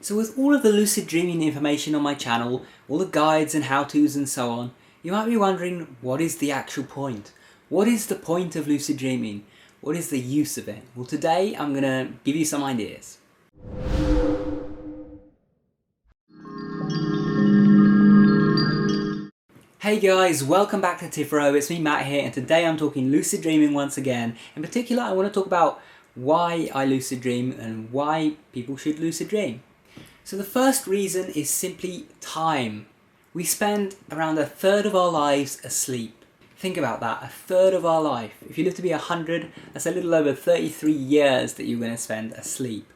So with all of the lucid dreaming information on my channel, all the guides and how-tos and so on, you might be wondering, what is the actual point? What is the point of lucid dreaming? What is the use of it? Well, today I'm going to give you some ideas. Hey guys, welcome back to Tipharot. It's me, Matt here, and today I'm talking lucid dreaming once again. In particular, I want to talk about why I lucid dream and why people should lucid dream. So the first reason is simply time. We spend around a third of our lives asleep. Think about that, a third of our life. If you live to be 100, that's a little over 33 years that you're going to spend asleep.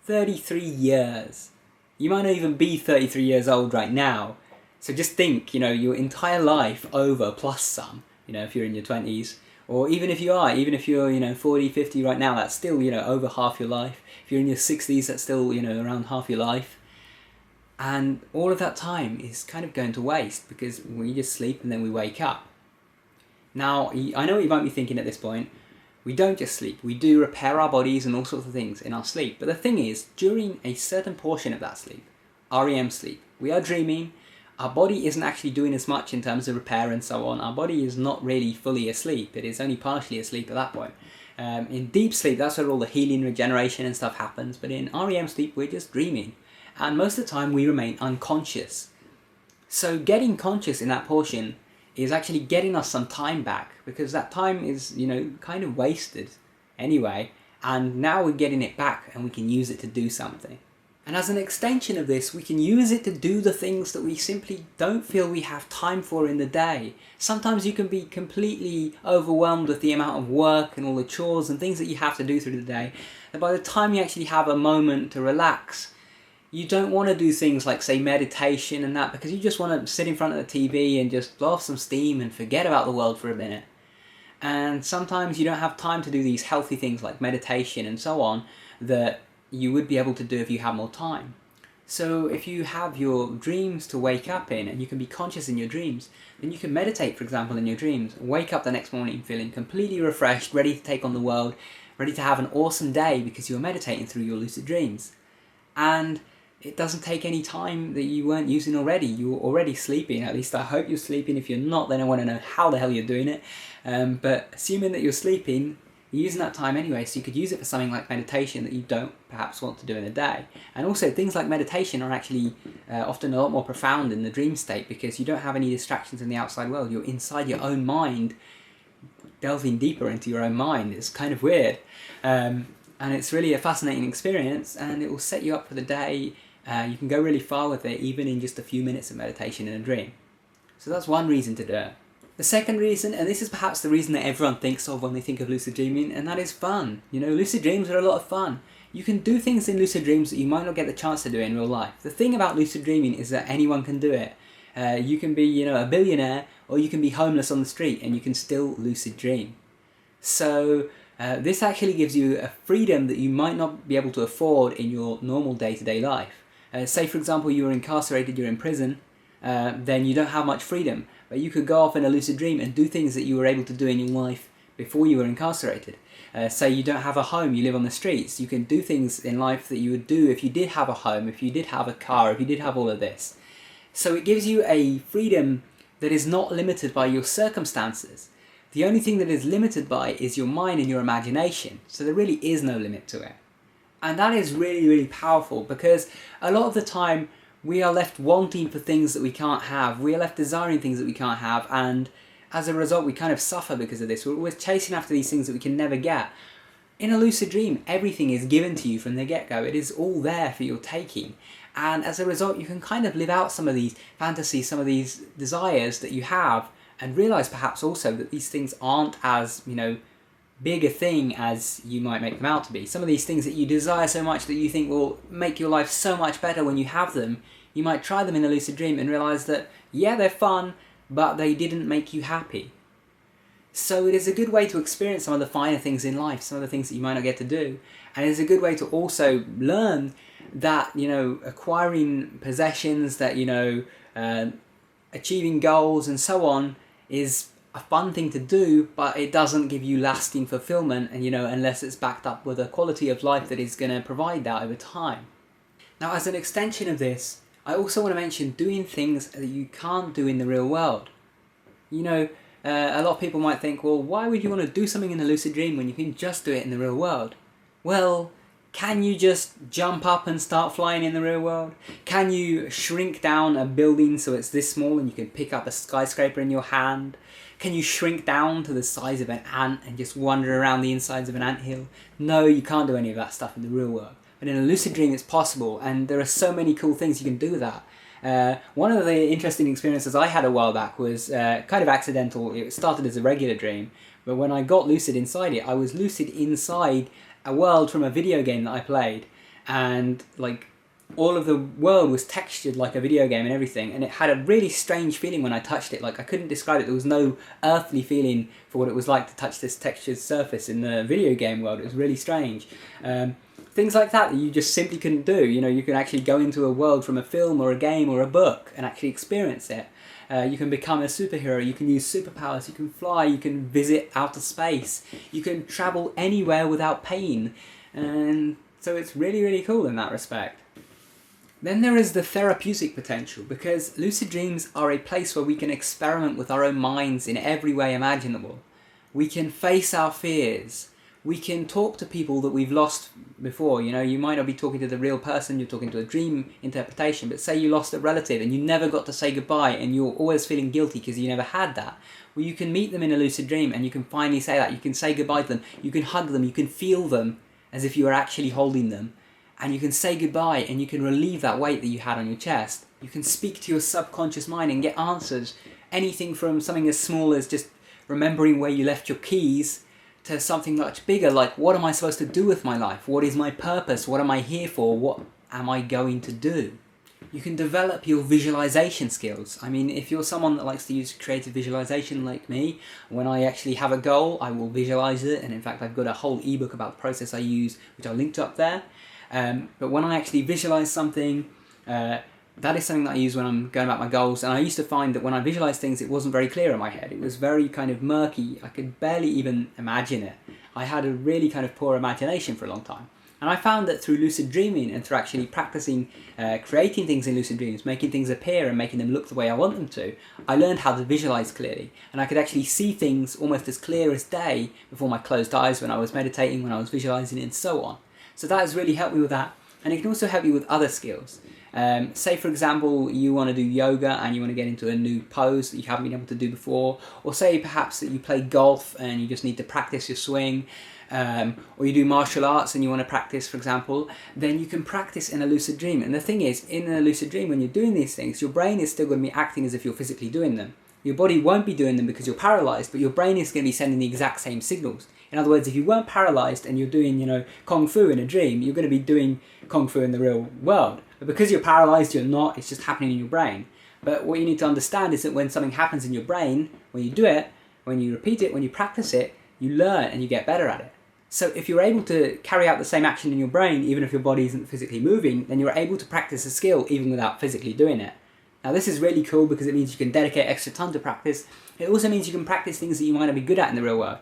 33 years. You might not even be 33 years old right now. So just think, your entire life over plus some, if you're in your 20s. Or even if you're 40, 50 right now, that's still, over half your life. If you're in your 60s, that's still, around half your life. And all of that time is kind of going to waste because we just sleep and then we wake up. Now, I know what you might be thinking at this point. We don't just sleep. We do repair our bodies and all sorts of things in our sleep. But the thing is, during a certain portion of that sleep, REM sleep, we are dreaming. Our body isn't actually doing as much in terms of repair and so on. Our body is not really fully asleep. It is only partially asleep at that point. In deep sleep, that's where all the healing, regeneration and stuff happens. But in REM sleep, we're just dreaming. And most of the time, we remain unconscious. So getting conscious in that portion is actually getting us some time back. Because that time is, kind of wasted anyway. And now we're getting it back and we can use it to do something. And as an extension of this, we can use it to do the things that we simply don't feel we have time for in the day. Sometimes you can be completely overwhelmed with the amount of work and all the chores and things that you have to do through the day, that by the time you actually have a moment to relax, you don't want to do things like, say, meditation and that, because you just want to sit in front of the TV and just blow off some steam and forget about the world for a minute. And sometimes you don't have time to do these healthy things like meditation and so on that you would be able to do if you had more time. So if you have your dreams to wake up in and you can be conscious in your dreams, then you can meditate, for example, in your dreams, wake up the next morning feeling completely refreshed, ready to take on the world, ready to have an awesome day because you're meditating through your lucid dreams. And it doesn't take any time that you weren't using already. You're already sleeping. At least I hope you're sleeping. If you're not, then I want to know how the hell you're doing it. But assuming that you're sleeping, you're using that time anyway, so you could use it for something like meditation that you don't perhaps want to do in a day. And also things like meditation are actually often a lot more profound in the dream state because you don't have any distractions in the outside world. You're inside your own mind, delving deeper into your own mind. It's kind of weird. And it's really a fascinating experience, and it will set you up for the day. You can go really far with it, even in just a few minutes of meditation in a dream. So that's one reason to do it. The second reason, and this is perhaps the reason that everyone thinks of when they think of lucid dreaming, and that is fun. Lucid dreams are a lot of fun. You can do things in lucid dreams that you might not get the chance to do in real life. The thing about lucid dreaming is that anyone can do it. You can be, a billionaire, or you can be homeless on the street, and you can still lucid dream. So this actually gives you a freedom that you might not be able to afford in your normal day-to-day life. Say, for example, you're incarcerated, you're in prison, then you don't have much freedom. But you could go off in a lucid dream and do things that you were able to do in your life before you were incarcerated. Say you don't have a home, you live on the streets. You can do things in life that you would do if you did have a home, if you did have a car, if you did have all of this. So it gives you a freedom that is not limited by your circumstances. The only thing that is limited by is your mind and your imagination. So there really is no limit to it. And that is really, really powerful because a lot of the time, we are left wanting for things that we can't have. We are left desiring things that we can't have, and as a result we kind of suffer because of this. We're always chasing after these things that we can never get. In a lucid dream, everything is given to you from the get-go. It is all there for your taking. And as a result, you can kind of live out some of these fantasies, some of these desires that you have, and realise perhaps also that these things aren't as, big a thing as you might make them out to be. Some of these things that you desire so much that you think will make your life so much better when you have them, you might try them in a lucid dream and realise that, yeah, they're fun, but they didn't make you happy. So it is a good way to experience some of the finer things in life, some of the things that you might not get to do. And it's a good way to also learn that, acquiring possessions, that, achieving goals and so on is a fun thing to do, but it doesn't give you lasting fulfillment, and unless it's backed up with a quality of life that is going to provide that over time. Now, as an extension of this, I also want to mention doing things that you can't do in the real world. You know, a lot of people might think, well, why would you want to do something in a lucid dream when you can just do it in the real world? Well, can you just jump up and start flying in the real world? Can you shrink down a building so it's this small and you can pick up a skyscraper in your hand? Can you shrink down to the size of an ant and just wander around the insides of an anthill? No, you can't do any of that stuff in the real world. But in a lucid dream it's possible, and there are so many cool things you can do with that. One of the interesting experiences I had a while back was kind of accidental. It started as a regular dream, but when I got lucid inside it, I was lucid inside a world from a video game that I played, and like all of the world was textured like a video game and everything, and it had a really strange feeling when I touched it. Like, I couldn't describe it. There was no earthly feeling for what it was like to touch this textured surface in the video game world. It was really strange. Things like that you just simply couldn't do. You know, you can actually go into a world from a film or a game or a book and actually experience it. You can become a superhero, you can use superpowers, you can fly, you can visit outer space, you can travel anywhere without pain, and so it's really, really cool in that respect. Then there is the therapeutic potential, because lucid dreams are a place where we can experiment with our own minds in every way imaginable. We can face our fears. We can talk to people that we've lost before. You know, you might not be talking to the real person, you're talking to a dream interpretation, but say you lost a relative and you never got to say goodbye and you're always feeling guilty because you never had that. Well, you can meet them in a lucid dream and you can finally say that. You can say goodbye to them, you can hug them, you can feel them as if you were actually holding them, and you can say goodbye and you can relieve that weight that you had on your chest. You can speak to your subconscious mind and get answers. Anything from something as small as just remembering where you left your keys to something much bigger, like, what am I supposed to do with my life? What is my purpose? What am I here for? What am I going to do? You can develop your visualization skills. I mean, if you're someone that likes to use creative visualization like me, when I actually have a goal, I will visualize it, and in fact I've got a whole ebook about the process I use, which I'll link up there. But when I actually visualize something, that is something that I use when I'm going about my goals, and I used to find that when I visualized things, it wasn't very clear in my head. It was very kind of murky. I could barely even imagine it. I had a really kind of poor imagination for a long time. And I found that through lucid dreaming and through actually practicing creating things in lucid dreams, making things appear and making them look the way I want them to, I learned how to visualize clearly. And I could actually see things almost as clear as day before my closed eyes when I was meditating, when I was visualizing, and so on. So that has really helped me with that. And it can also help you with other skills. Say, for example, you want to do yoga and you want to get into a new pose that you haven't been able to do before, or say perhaps that you play golf and you just need to practice your swing, or you do martial arts and you want to practice, for example, then you can practice in a lucid dream. And the thing is, in a lucid dream, when you're doing these things, your brain is still going to be acting as if you're physically doing them. Your body won't be doing them because you're paralyzed, but your brain is going to be sending the exact same signals. In other words, if you weren't paralyzed and you're doing, you know, Kung Fu in a dream, you're going to be doing Kung Fu in the real world. But because you're paralyzed, you're not, it's just happening in your brain. But what you need to understand is that when something happens in your brain, when you do it, when you repeat it, when you practice it, you learn and you get better at it. So if you're able to carry out the same action in your brain, even if your body isn't physically moving, then you're able to practice a skill even without physically doing it. Now this is really cool because it means you can dedicate extra time to practice. It also means you can practice things that you might not be good at in the real world.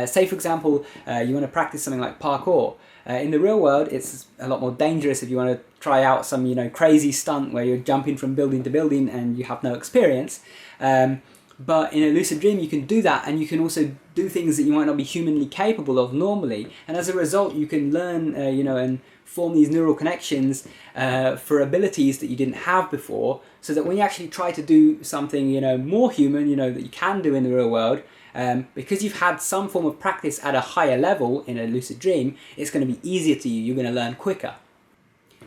Say for example, you want to practice something like parkour. In the real world, it's a lot more dangerous if you want to try out some, you know, crazy stunt where you're jumping from building to building and you have no experience. But in a lucid dream, you can do that, and you can also do things that you might not be humanly capable of normally. And as a result, you can learn, you know, and form these neural connections for abilities that you didn't have before, so that when you actually try to do something, you know, more human, you know, that you can do in the real world, because you've had some form of practice at a higher level in a lucid dream, it's going to be easier to you. You're going to learn quicker.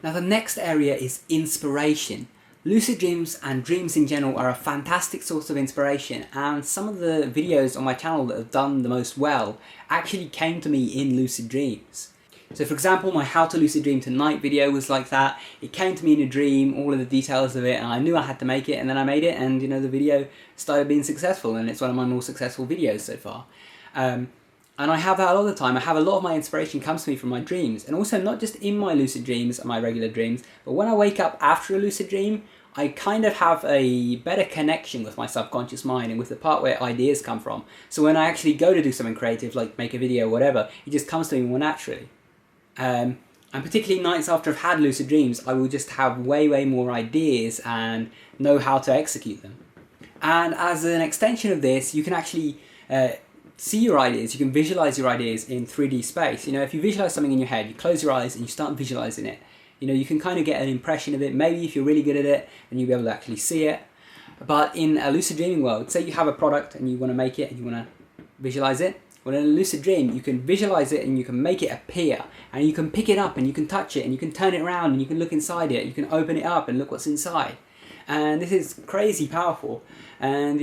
Now the next area is inspiration. Lucid dreams and dreams in general are a fantastic source of inspiration, and some of the videos on my channel that have done the most well actually came to me in lucid dreams. So for example, my How to Lucid Dream Tonight video was like that. It came to me in a dream, all of the details of it, and I knew I had to make it, and then I made it, and you know, the video started being successful, and it's one of my more successful videos so far. And I have that all the time. I have a lot of my inspiration comes to me from my dreams, and also not just in my lucid dreams and my regular dreams, but when I wake up after a lucid dream, I kind of have a better connection with my subconscious mind and with the part where ideas come from. So when I actually go to do something creative, like make a video or whatever, it just comes to me more naturally. And particularly nights after I've had lucid dreams, I will just have way more ideas and know how to execute them. And as an extension of this, you can actually see your ideas, you can visualize your ideas in 3D space. If you visualize something in your head, you close your eyes and you start visualizing it. You can kind of get an impression of it. Maybe if you're really good at it, then you'll be able to actually see it. But in a lucid dreaming world, say you have a product and you want to make it and you want to visualize it. Well, in a lucid dream, you can visualize it and you can make it appear, and you can pick it up and you can touch it and you can turn it around and you can look inside it. You can open it up and look what's inside. And this is crazy powerful. And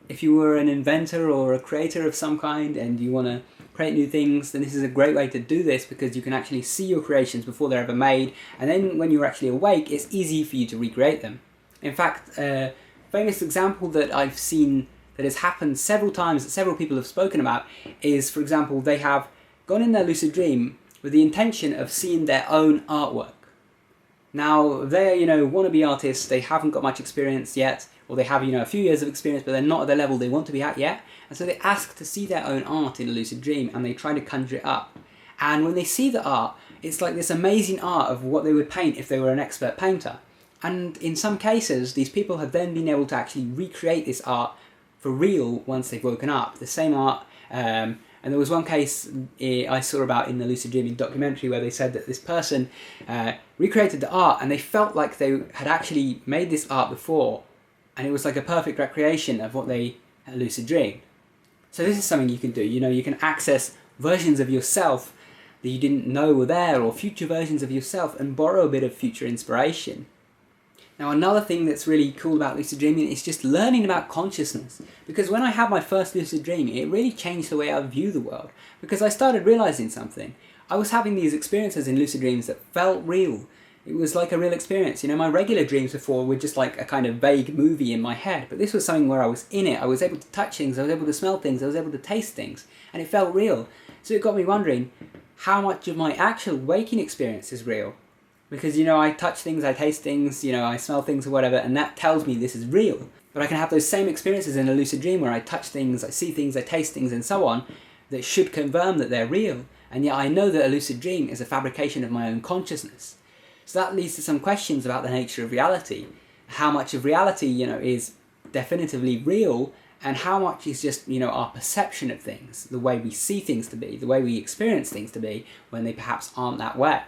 if you were an inventor or a creator of some kind and you want to create new things, then this is a great way to do this, because you can actually see your creations before they're ever made, and then when you're actually awake, it's easy for you to recreate them. In fact, a famous example that I've seen that has happened several times, that several people have spoken about, is, for example, they have gone in their lucid dream with the intention of seeing their own artwork. Now, they're, wannabe artists, they haven't got much experience yet, or they have, a few years of experience, but they're not at the level they want to be at yet. And so they ask to see their own art in a lucid dream, and they try to conjure it up. And when they see the art, it's like this amazing art of what they would paint if they were an expert painter. And in some cases, these people have then been able to actually recreate this art for real once they've woken up. The same art. And there was one case I saw about in the lucid dreaming documentary where they said that this person recreated the art, and they felt like they had actually made this art before, and it was like a perfect recreation of what they lucid dreamed. So this is something you can do. You can access versions of yourself that you didn't know were there, or future versions of yourself, and borrow a bit of future inspiration. Now, another thing that's really cool about lucid dreaming is just learning about consciousness. Because when I had my first lucid dream, it really changed the way I view the world. Because I started realizing something. I was having these experiences in lucid dreams that felt real. It was like a real experience. My regular dreams before were just like a kind of vague movie in my head. But this was something where I was in it. I was able to touch things, I was able to smell things, I was able to taste things. And it felt real. So it got me wondering, how much of my actual waking experience is real? Because, I touch things, I taste things, I smell things or whatever, and that tells me this is real. But I can have those same experiences in a lucid dream where I touch things, I see things, I taste things and so on, that should confirm that they're real. And yet I know that a lucid dream is a fabrication of my own consciousness. So that leads to some questions about the nature of reality. How much of reality, is definitively real, and how much is just, our perception of things, the way we see things to be, the way we experience things to be, when they perhaps aren't that way.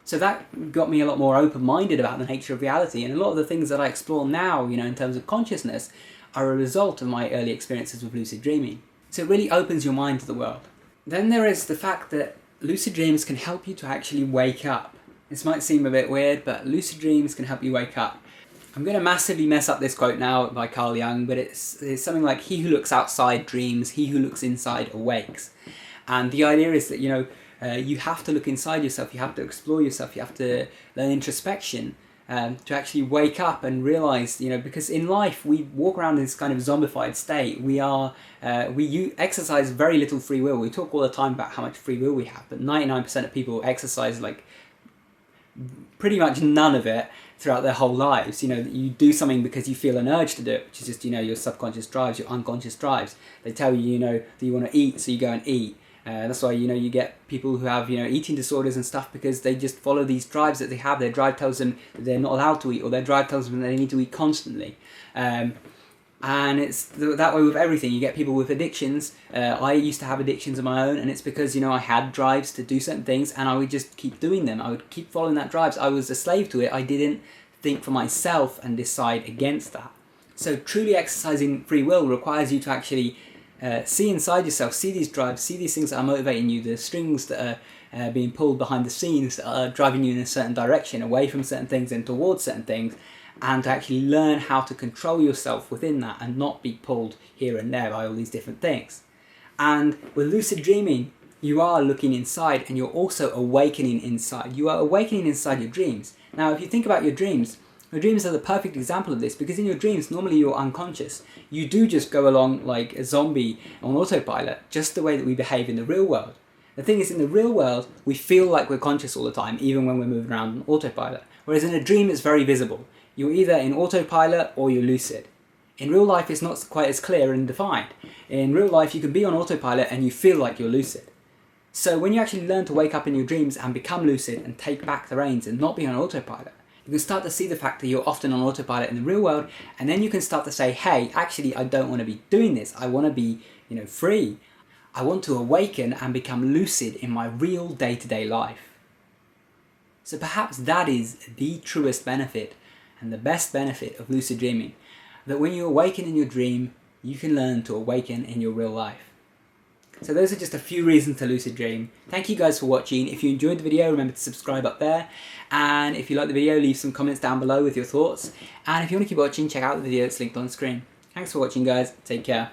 So that got me a lot more open-minded about the nature of reality, and a lot of the things that I explore now, in terms of consciousness, are a result of my early experiences with lucid dreaming. So it really opens your mind to the world. Then there is the fact that lucid dreams can help you to actually wake up. This might seem a bit weird, but lucid dreams can help you wake up. I'm going to massively mess up this quote now by Carl Jung, but it's something like, "He who looks outside dreams, he who looks inside awakes." And the idea is that, you have to look inside yourself, you have to explore yourself, you have to learn introspection to actually wake up and realize, because in life we walk around in this kind of zombified state. We exercise very little free will. We talk all the time about how much free will we have, but 99% of people exercise pretty much none of it throughout their whole lives. You do something because you feel an urge to do it, which is just, your subconscious drives, your unconscious drives. They tell you, that you want to eat, so you go and eat. That's why, you get people who have, eating disorders and stuff, because they just follow these drives that they have. Their drive tells them that they're not allowed to eat, or their drive tells them that they need to eat constantly. And it's that way with everything. You get people with addictions. I used to have addictions of my own, and it's because, I had drives to do certain things, and I would just keep doing them. I would keep following that drives. I was a slave to it. I didn't think for myself and decide against that. So truly exercising free will requires you to actually see inside yourself, see these drives, see these things that are motivating you, the strings that are being pulled behind the scenes that are driving you in a certain direction, away from certain things and towards certain things, and to actually learn how to control yourself within that and not be pulled here and there by all these different things. And with lucid dreaming, you are looking inside, and you're also awakening inside. You are awakening inside your dreams. Now, if you think about your dreams are the perfect example of this, because in your dreams, normally you're unconscious. You do just go along like a zombie on autopilot, just the way that we behave in the real world. The thing is, in the real world, we feel like we're conscious all the time, even when we're moving around on autopilot. Whereas in a dream, it's very visible. You're either in autopilot or you're lucid. In real life, it's not quite as clear and defined. In real life, you can be on autopilot and you feel like you're lucid. So when you actually learn to wake up in your dreams and become lucid and take back the reins and not be on autopilot, you can start to see the fact that you're often on autopilot in the real world, and then you can start to say, hey, actually I don't want to be doing this. I want to be, free. I want to awaken and become lucid in my real day-to-day life. So perhaps that is the truest benefit and the best benefit of lucid dreaming, that when you awaken in your dream, you can learn to awaken in your real life. So those are just a few reasons to lucid dream. Thank you guys for watching. If you enjoyed the video, remember to subscribe up there. And if you like the video, leave some comments down below with your thoughts. And if you want to keep watching, check out the video that's linked on screen. Thanks for watching, guys. Take care.